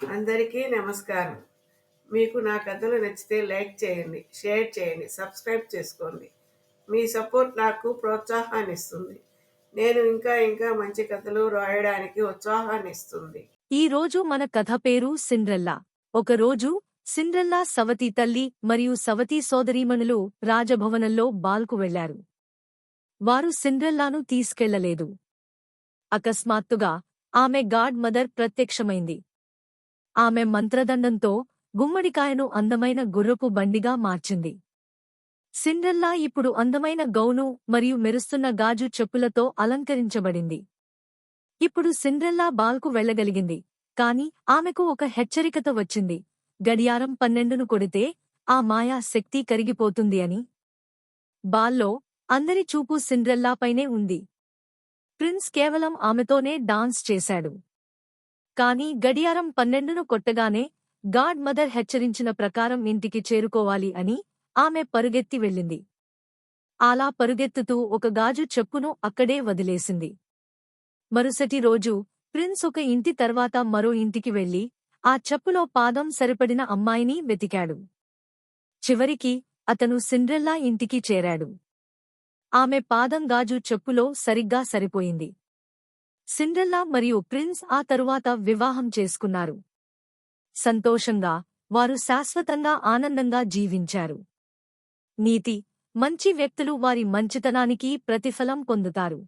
అందరికీ నమస్కారం. మీకు నా కథలు నచ్చితే లైక్ చేయండి, షేర్ చేయండి, సబ్స్క్రైబ్ చేసుకోండి. మీ సపోర్ట్ నాకు ప్రోత్సాహాన్నిస్తుంది. నేను ఇంకా మంచి కథలు రాయడానికి ఉత్సాహాన్నిస్తుంది. ఈ రోజు మన కథ పేరు సిండ్రెల్లా. ఒకరోజు సిండ్రెల్లా సవతి తల్లి మరియు సవతి సోదరీమణులు రాజభవనంలో బాల్కు వెళ్లారు. వారు సిండ్రెల్లాను తీసుకెళ్లలేదు. అకస్మాత్తుగా ఆమె గాడ్ మదర్ ప్రత్యక్షమైంది. ఆమె మంత్రదండంతో గుమ్మడికాయను అందమైన గుర్రపు బండిగా మార్చింది. సిండ్రెల్లా ఇప్పుడు అందమైన గౌను మరియు మెరుస్తున్న గాజు చెప్పులతో అలంకరించబడింది. ఇప్పుడు సిండ్రెల్లా బాల్కు వెళ్లగలిగింది. కాని ఆమెకు ఒక హెచ్చరికత వచ్చింది. గడియారం 12ను కొడితే ఆ మాయా శక్తి కరిగిపోతుంది అని. బాల్లో అందరి చూపు సిండ్రెల్లాపైనే ఉంది. ప్రిన్స్ కేవలం ఆమెతోనే డాన్స్ చేశాడు. కాని గడియారం 12ను కొట్టగానే గాడ్ మదర్ హెచ్చరించిన ప్రకారం ఇంటికి చేరుకోవాలి అని ఆమె పరుగెత్తి వెళ్ళింది. అలా పరుగెత్తుతూ ఒక గాజు చెప్పును అక్కడే వదిలేసింది. మరుసటి రోజు ప్రిన్స్ ఒక ఇంటి తర్వాత మరో ఇంటికి వెళ్లి ఆ చెప్పులో పాదం సరిపడిన అమ్మాయిని వెతికాడు. చివరికి అతను సిండ్రెల్లా ఇంటికి చేరాడు. ఆమె పాదం గాజు చెప్పులో సరిగ్గా సరిపోయింది. సిండ్రెల్లా మరియు ప్రిన్స్ ఆ తరువాత వివాహం చేసుకున్నారు. సంతోషంగా వారు శాశ్వతంగా ఆనందంగా జీవించారు. నీతి: మంచి వ్యక్తులు వారి మంచితనానికి ప్రతిఫలం పొందుతారు.